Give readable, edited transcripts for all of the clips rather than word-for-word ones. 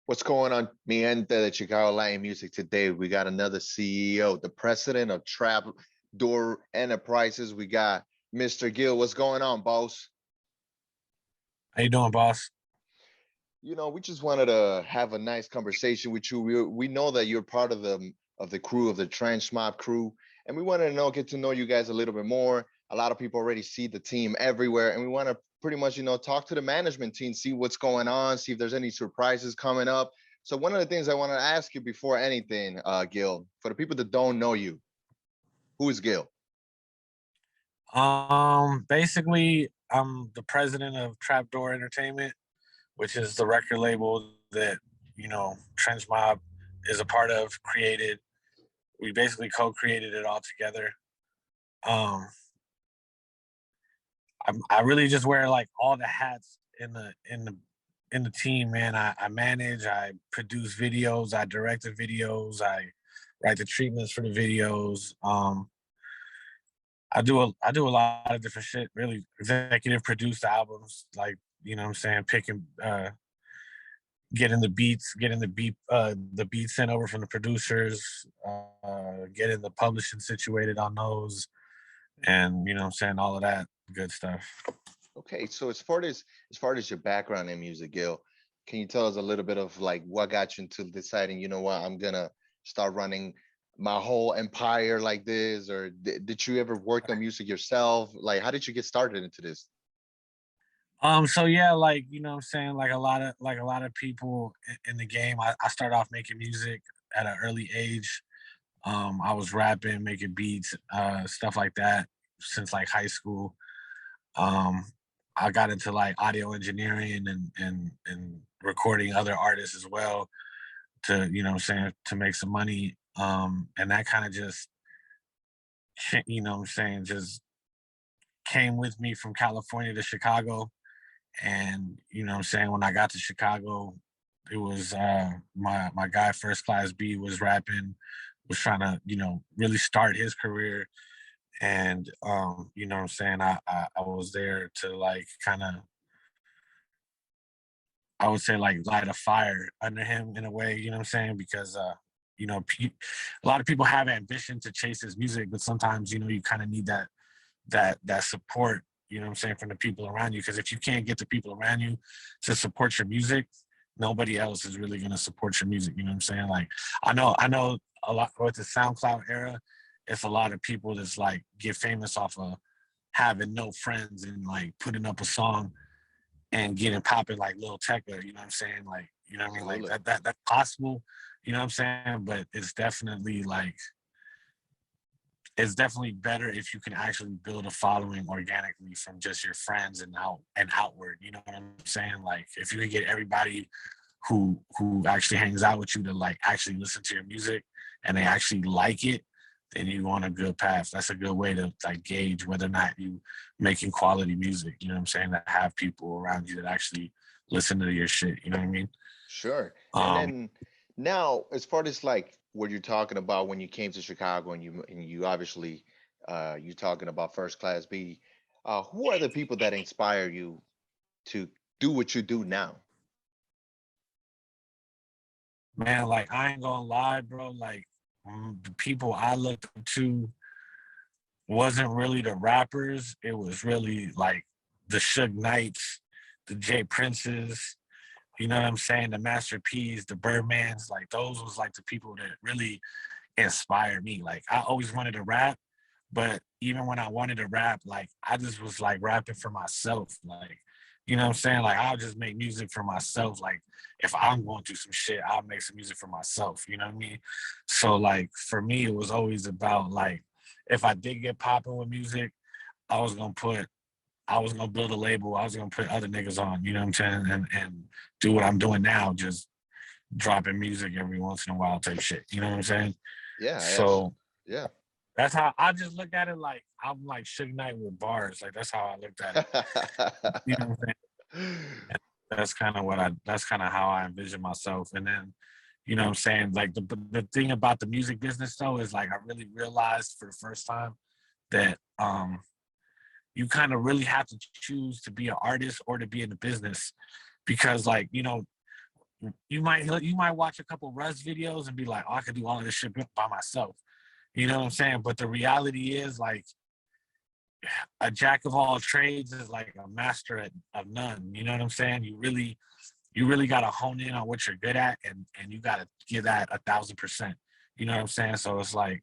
What's going on, mi gente de Chicago Latin Music today? We got another CEO, the president of Trap Door Enterprises. We got Mr. Gill. What's going on, boss? How you doing, boss? We just wanted to have a nice conversation with you. We know that you're part of the crew of the TrenchMobb crew, and we wanted to get to know you guys a little bit more. A lot of people already see the team everywhere, and we want to pretty much talk to the management team, see what's going on, see if there's any surprises coming up. So one of the things I want to ask you before anything, Gil, for the people that don't know you, who is Gil? Basically, I'm the president of Trapdoor Entertainment, which is the record label that TrenchMobb is a part of. Created, we basically co-created it all together. I really just wear like all the hats in the team, man. I manage, I produce videos, I direct the videos, I write the treatments for the videos. I do a lot of different shit. Really, executive produce albums, like what I'm saying, picking, getting the beats sent over from the producers, getting the publishing situated on those, and what I'm saying, all of that good stuff. Okay, so as far as your background in music, Gil, can you tell us a little bit of like what got you into deciding, what, I'm gonna start running my whole empire like this, or did you ever work on music yourself? Like, how did you get started into this? So yeah, like what I'm saying, like a lot of people in the game, I started off making music at an early age. I was rapping, making beats, stuff like that since like high school. Um, I got into like audio engineering and recording other artists as well to what I'm saying, to make some money. And that kind of just what I'm saying, just came with me from California to Chicago. And what I'm saying, when I got to Chicago, it was my guy First Class B was rapping, was trying to really start his career. And what I'm saying, I was there to like kind of, I would say, like light a fire under him in a way, what I'm saying, because a lot of people have ambition to chase his music, but sometimes you kind of need that support, what I'm saying, from the people around you. Because if you can't get the people around you to support your music, nobody else is really going to support your music. You know what I'm saying? Like, I know a lot with the SoundCloud era, it's a lot of people that's like get famous off of having no friends and like putting up a song and getting popping like Lil Tecca. You know what I'm saying? Like, you know what I mean? Like Absolutely. that's possible. You know what I'm saying? But it's definitely better if you can actually build a following organically from just your friends and outward. You know what I'm saying? Like, if you can get everybody who actually hangs out with you to like actually listen to your music and they actually like it, then you on a good path. That's a good way to like gauge whether or not you making quality music. You know what I'm saying? To have people around you that actually listen to your shit. You know what I mean? Sure. And Um, then now, as far as like what you're talking about when you came to Chicago, and you obviously you talking about First Class B, who are the people that inspire you to do what you do now? Man, like I ain't gonna lie, bro. Like the people I looked up to wasn't really the rappers. It was really like the Suge Knights, the Jay Princes, you know what I'm saying? The Master P's, the Birdmans, like those was like the people that really inspired me. Like I always wanted to rap, but even when I wanted to rap, like I just was like rapping for myself. Like, you know what I'm saying? Like I'll just make music for myself. Like if I'm going through some shit, I'll make some music for myself. You know what I mean? So like for me, it was always about like if I did get popping with music, I was gonna put I was gonna build a label. I was gonna put other niggas on, you know what I'm saying, and do what I'm doing now, just dropping music every once in a while type shit. You know what I'm saying? Yeah, So yeah. that's how I just look at it. Like I'm like Suge Knight with bars. Like that's how I looked at it. You know what I'm saying? And that's kind of how I envision myself. And then, you know what I'm saying? Like the thing about the music business though is like I really realized for the first time that you kind of really have to choose to be an artist or to be in the business because like you might watch a couple Russ videos and be like, oh, I could do all of this shit by myself. You know what I'm saying? But the reality is, like, a jack of all trades is like a master of none. You know what I'm saying? You really got to hone in on what you're good at, and you got to give that 1,000%. You know what I'm saying? So it's like,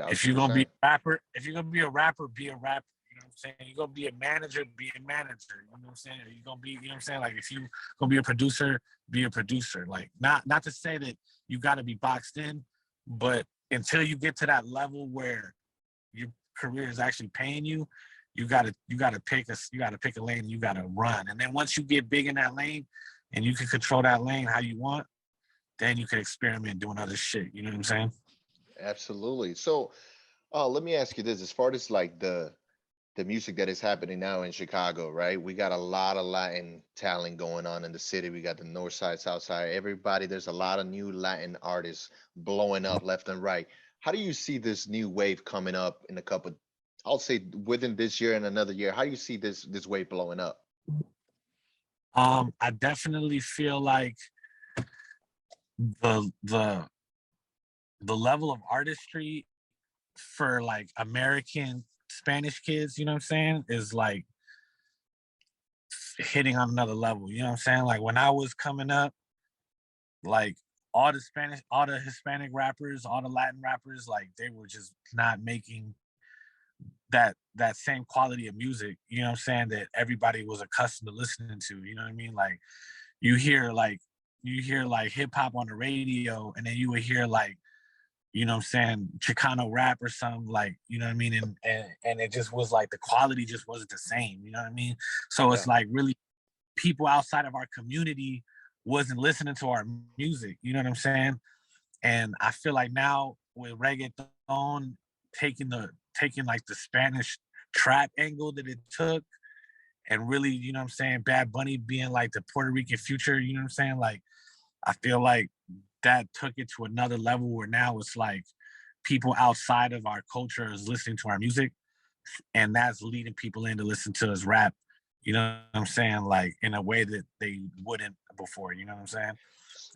if you're gonna be 1,000%. a rapper, if you're gonna be a rapper, be a rapper. You know what I'm saying? You're gonna be a manager, be a manager. You know what I'm saying? You're gonna be, you know what I'm saying? Like, if you gonna be a producer, be a producer. Like, not to say that you gotta be boxed in, but until you get to that level where your career is actually paying you, you gotta pick a lane and you gotta run. And then once you get big in that lane and you can control that lane how you want, then you can experiment doing other shit. You know what I'm saying? Absolutely. So, let me ask you this: as far as like the music that is happening now in Chicago, right? We got a lot of Latin talent going on in the city. We got the North Side, South Side. Everybody, there's a lot of new Latin artists blowing up left and right. How do you see this new wave coming up in a couple? I'll say within this year and another year. How do you see this wave blowing up? I definitely feel like the the the level of artistry for like American Spanish kids, you know what I'm saying, is like hitting on another level. You know what I'm saying? Like, when I was coming up, like, all the Hispanic rappers, all the Latin rappers, like, they were just not making that same quality of music, you know what I'm saying, that everybody was accustomed to listening to. You know what I mean? Like, you hear like you hear like hip hop on the radio, and then you would hear, like, you know what I'm saying, Chicano rap or something, like, you know what I mean? And it just was like the quality just wasn't the same, you know what I mean? So it's Yeah. like, really, people outside of our community wasn't listening to our music, you know what I'm saying? And I feel like now with reggaeton taking like the Spanish trap angle that it took, and really, you know what I'm saying, Bad Bunny being like the Puerto Rican Future, you know what I'm saying? Like, I feel like that took it to another level where now it's like people outside of our culture is listening to our music, and that's leading people in to listen to us rap. You know what I'm saying? Like, in a way that they wouldn't before. You know what I'm saying?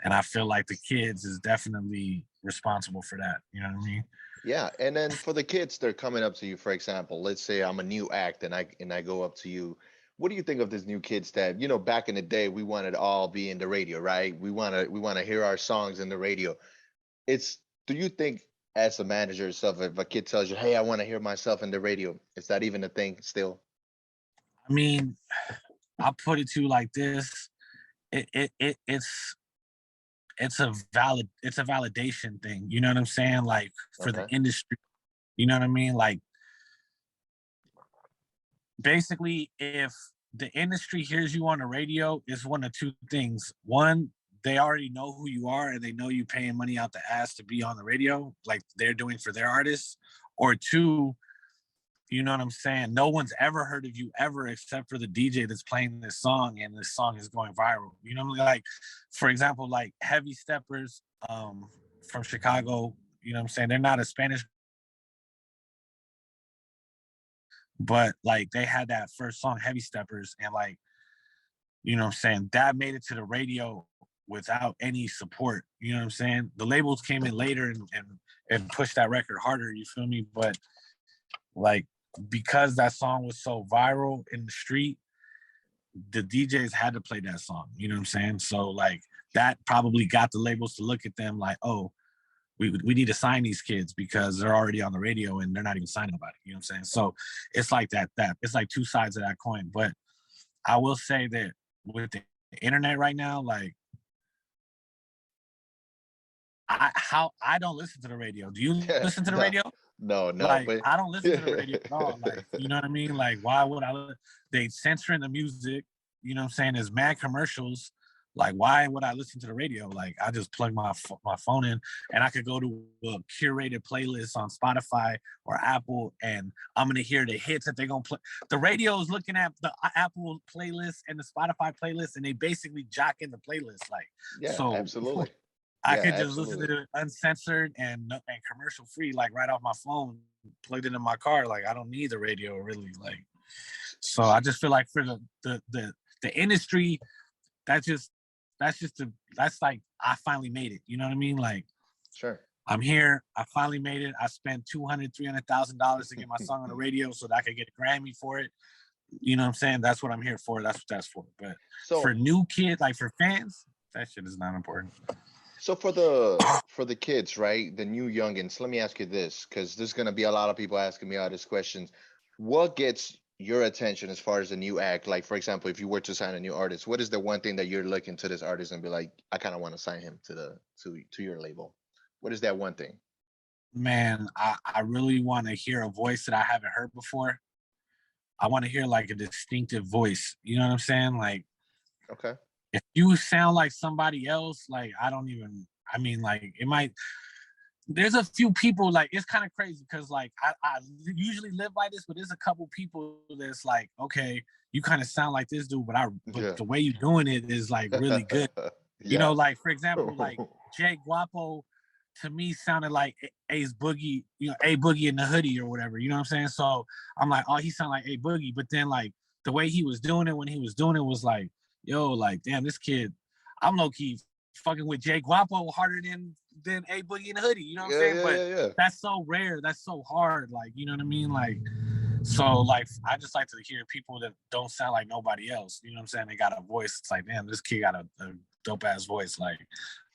And I feel like the kids is definitely responsible for that. You know what I mean? Yeah, and then for the kids, they're coming up to you. For example, let's say I'm a new act, and I go up to you. What do you think of this new kids that, back in the day we wanted to all be in the radio, right? We want to hear our songs in the radio. It's Do you think, as a manager yourself, if a kid tells you, "Hey, I want to hear myself in the radio," is that even a thing still? I mean, I'll put it to you like this. It's it's a validation thing. You know what I'm saying? Like, for the Okay. industry. You know what I mean? Like, basically, if the industry hears you on the radio, it's one of two things. One, they already know who you are and they know you paying money out the ass to be on the radio, like they're doing for their artists. Or two, you know what I'm saying, no one's ever heard of you ever except for the DJ that's playing this song, and this song is going viral. You know what I mean? Like, for example, like Heavy Steppers, from Chicago. You know what I'm saying? They're not a Spanish, but like, they had that first song, Heavy Steppers, and like, you know what I'm saying, that made it to the radio without any support. You know what I'm saying? The labels came in later and pushed that record harder, you feel me? But like, because that song was so viral in the street, the DJs had to play that song. You know what I'm saying? So like, that probably got the labels to look at them like, oh, we need to sign these kids because they're already on the radio and they're not even signing about it. You know what I'm saying? So it's like that it's like two sides of that coin. But I will say that with the internet right now, like, I don't listen to the radio. Do you listen to the No, radio? no, no, Like, but I don't listen to the radio at all. Like, you know what I mean? Like, why would I? They censoring the music. You know what I'm saying? There's mad commercials. Like, why would I listen to the radio? Like, I just plug my phone in, and I could go to a curated playlist on Spotify or Apple, and I'm gonna hear the hits that they're gonna play. The radio is looking at the Apple playlist and the Spotify playlist, and they basically jocking the playlist. Like, yeah, so absolutely. I Yeah, could just listen absolutely. to it uncensored and commercial free, like right off my phone, plugged it in my car. Like, I don't need the radio really. Like, S- so I s- just feel like for the industry, that just that's like I finally made it. You know what I mean? Like, sure. I'm here. I finally made it. I spent $200,000-$300,000 to get my song on the radio so that I could get a Grammy for it. You know what I'm saying? That's what I'm here for. That's what that's for. But for new kids, like for fans, that shit is not important. So for the kids, right? The new youngins, let me ask you this, because there's gonna be a lot of people asking me all these questions. What gets your attention as far as a new act? Like, for example, if you were to sign a new artist, what is the one thing that you're looking to this artist and be like, I kind of want to sign him to your label? What is that one thing? Man, I really want to hear a voice that I haven't heard before. I want to hear like a distinctive voice. You know what I'm saying? Like, okay. If you sound like somebody else, like I mean, like it might, there's a few people, like it's kind of crazy because like I usually live by this, but there's a couple people that's like, okay, you kind of sound like this dude, but the way you're doing it is like really good. You know, like for example, like Jay Guapo to me sounded like A's Boogie, you know, A Boogie in the hoodie or whatever. You know what I'm saying? So I'm like, oh, he sound like A Boogie, but then like the way he was doing it when he was doing it was like, yo, like damn, this kid, I'm low key fucking with Jay Guapo harder than A Boogie in the hoodie. You know what I'm saying? But that's so rare. That's so hard. Like, you know what I mean? Like, so like I just like to hear people that don't sound like nobody else. You know what I'm saying? They got a voice. It's like, damn, this kid got a dope ass voice. Like,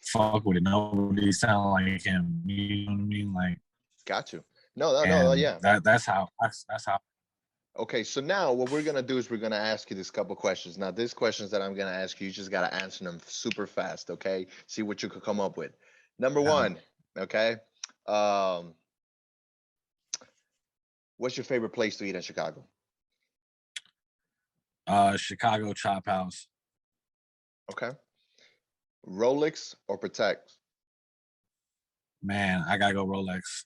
fuck with it. Nobody sound like him. You know what I mean? Like, got you. No, yeah. That's how. Okay, so now what we're gonna do is we're gonna ask you this couple questions. Now, these questions that I'm gonna ask you, you just gotta answer them super fast. Okay, see what you could come up with. Number one, okay. What's your favorite place to eat in Chicago? Chicago Chop House. Okay. Rolex or Protect? Man, I gotta go Rolex.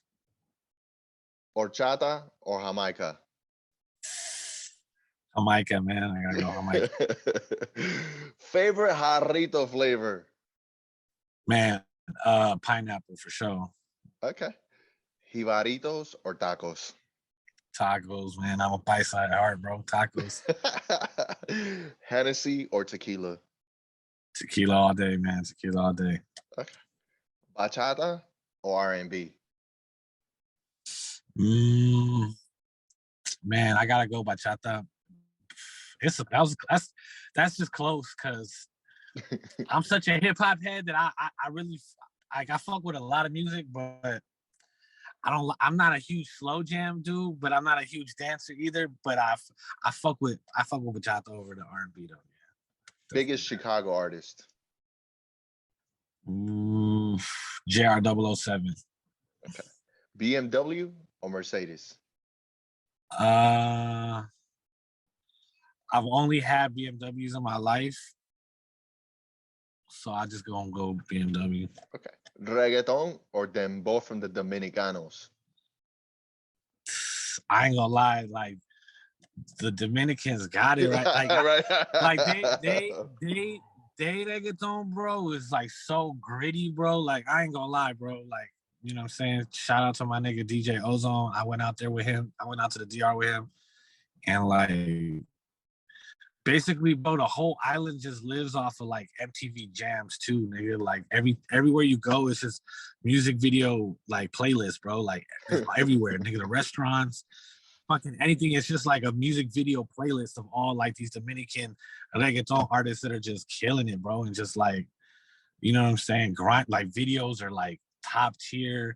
Horchata or Jamaica? Jamaica, man. I gotta go Jamaica. Favorite jarrito flavor? Man, pineapple for sure. Okay. Jibaritos or tacos? Tacos, man. I'm a paisa at heart, bro. Tacos. Hennessy or tequila? Tequila all day, man. Tequila all day. Okay. Bachata or R&B? Man, I gotta go bachata. That's just close because I'm such a hip hop head that I really I fuck with a lot of music, but I'm not a huge slow jam dude, but I'm not a huge dancer either. But I fuck with bachata over the R&B though. Yeah. Biggest Chicago artist? JR 007. Okay. BMW or Mercedes? I've only had BMWs in my life, so I just gonna go BMW. Okay. Reggaeton or dembow from the Dominicanos? I ain't gonna lie, like the Dominicans got it right. Like, like they reggaeton, bro, is like so gritty, bro. Like I ain't gonna lie, bro. Like, you know what I'm saying? Shout out to my nigga DJ Ozone. I went out there with him. I went out to the DR with him, and like basically, bro, the whole island just lives off of like MTV jams too, nigga. Like everywhere you go, it's just music video like playlist, bro. Like everywhere, nigga. The restaurants, fucking anything. It's just like a music video playlist of all like these Dominican reggaeton artists that are just killing it, bro. And just like, you know what I'm saying? Grind like videos are like top tier.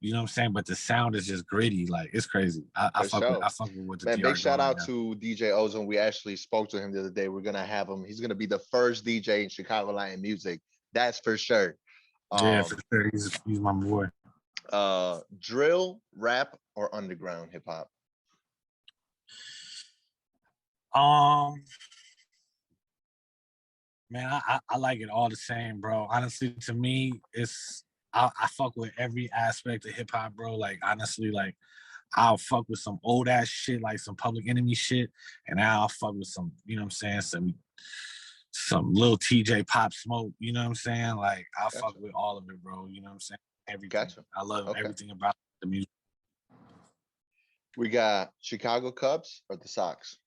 You know what I'm saying? But the sound is just gritty. Like it's crazy. I fuck with what the man. DR Big shout out right to DJ Ozone. We actually spoke to him the other day. We're gonna have him. He's gonna be the first DJ in Chicago Latin music. That's for sure. Yeah, for sure. He's my boy. Drill, rap, or underground hip hop? Man, I like it all the same, bro. Honestly, to me, it's I fuck with every aspect of hip hop, bro. Like honestly, like I'll fuck with some old ass shit, like some Public Enemy shit, and I'll fuck with some, you know what I'm saying, some little TJ Pop Smoke, you know what I'm saying? Like I'll fuck with all of it, bro. You know what I'm saying? Everything. I love everything about the music. We got Chicago Cubs or the Sox?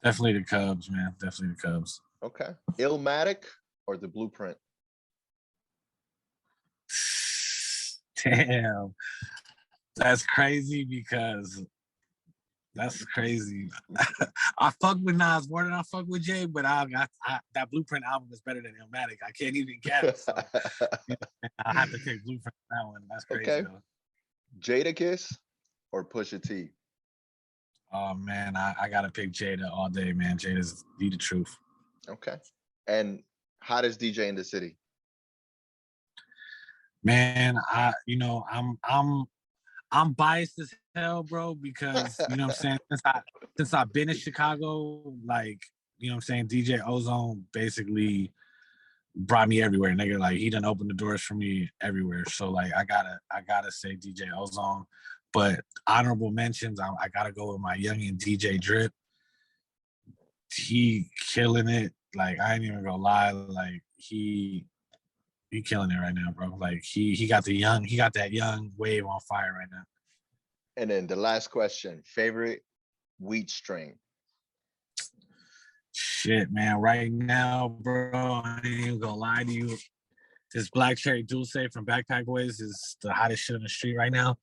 Definitely the Cubs, man. Definitely the Cubs. Okay. Illmatic or the Blueprint? Damn, that's crazy because that's crazy. I fuck with Nas more than I fuck with Jay, but that Blueprint album is better than Illmatic. I can't even cap. So you know, I have to pick Blueprint for that one. That's crazy Okay. though. Jadakiss or Pusha T? Oh man, I gotta pick Jada all day, man. Jada's the truth. Okay. And hottest DJ in the city? Man, I'm biased as hell, bro, because you know what I'm saying, since I've been in Chicago, like, you know what I'm saying, DJ Ozone basically brought me everywhere, nigga. Like he done opened the doors for me everywhere. So like I gotta say DJ Ozone. But honorable mentions, I gotta go with my youngin' DJ Drip. He killing it. Like I ain't even gonna lie, like he killing it right now, bro. Like he got that young wave on fire right now. And then the last question, favorite wheat strain? Shit, man. Right now, bro, I ain't even gonna lie to you. This Black Cherry Dulce from Backpack Boys is the hottest shit on the street right now.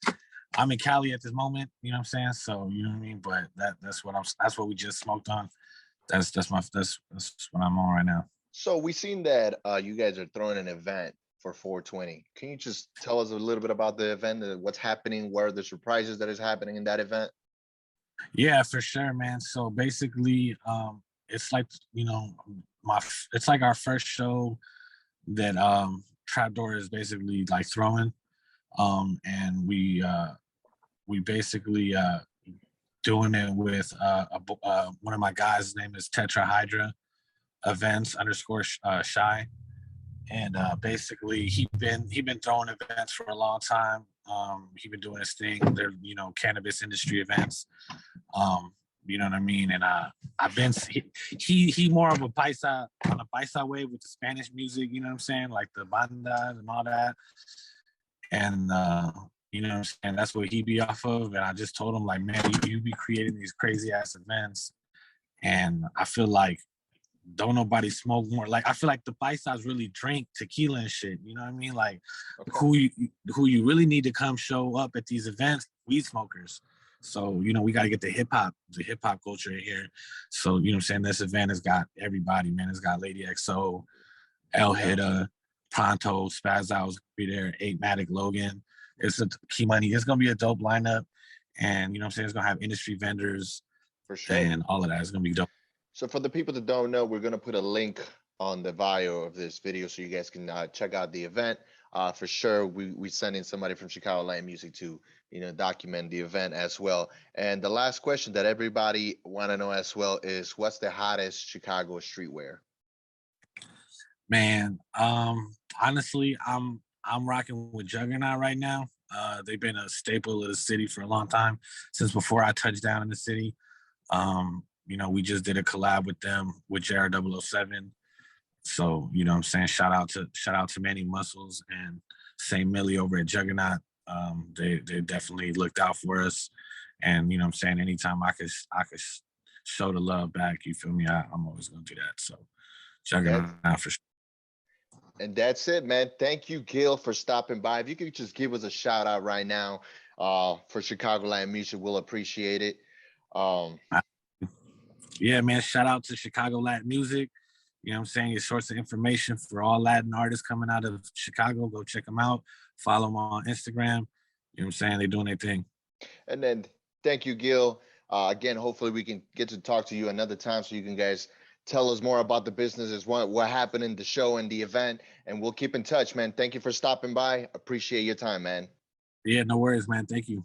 I'm in Cali at this moment, you know what I'm saying? So you know what I mean? But that's what we just smoked on. That's what I'm on right now. So we seen that you guys are throwing an event for 420. Can you just tell us a little bit about the event, what's happening, what are the surprises that is happening in that event? Yeah, for sure, man. So basically, it's like, you know, it's like our first show that Trapdoor is basically like throwing. And we basically doing it with one of my guys. His name is Tetrahydra Events underscore Shy, and basically he been throwing events for a long time. He been doing his thing. They're, you know, cannabis industry events. You know what I mean? And I've been he more of a paisa on a paisa way with the Spanish music. You know what I'm saying? Like the bandas and all that. And you know what I'm saying? That's what he be off of. And I just told him, like, man, you be creating these crazy ass events. And I feel like don't nobody smoke more. Like I feel like the paisas really drink tequila and shit. You know what I mean? Like Okay. who you really need to come show up at these events, weed smokers. So, you know, we got to get the hip hop culture in here. So, you know what I'm saying? This event has got everybody, man. It's got Lady XO, El Hida, Pronto, Spaz Out's be there, 8matic, Logan. It's a Key Money. It's gonna be a dope lineup. And you know what I'm saying? It's gonna have industry vendors For sure. and all of that. It's gonna be dope. So for the people that don't know, we're gonna put a link on the bio of this video so you guys can check out the event. For sure, we send in somebody from Chicago Land Music to, you know, document the event as well. And the last question that everybody want to know as well is, what's the hottest Chicago streetwear? Man, honestly, I'm rocking with Juggernaut right now. They've been a staple of the city for a long time, since before I touched down in the city. You know, we just did a collab with them with JR007. So, you know what I'm saying? Shout out to Manny Muscles and St. Millie over at Juggernaut. They definitely looked out for us. And you know what I'm saying? Anytime I could show the love back, you feel me? I'm always gonna do that. So Juggernaut for sure. And that's it, man. Thank you, Gill, for stopping by. If you could just give us a shout out right now for Chicagoland Music, we'll appreciate it. Yeah, man. Shout out to Chicago Latin Music. You know what I'm saying? Your source of information for all Latin artists coming out of Chicago. Go check them out. Follow them on Instagram. You know what I'm saying? They're doing their thing. And then thank you, Gill. Again, hopefully we can get to talk to you another time so you can guys tell us more about the businesses, what happened in the show and the event, and we'll keep in touch, man. Thank you for stopping by. Appreciate your time, man. Yeah, no worries, man. Thank you.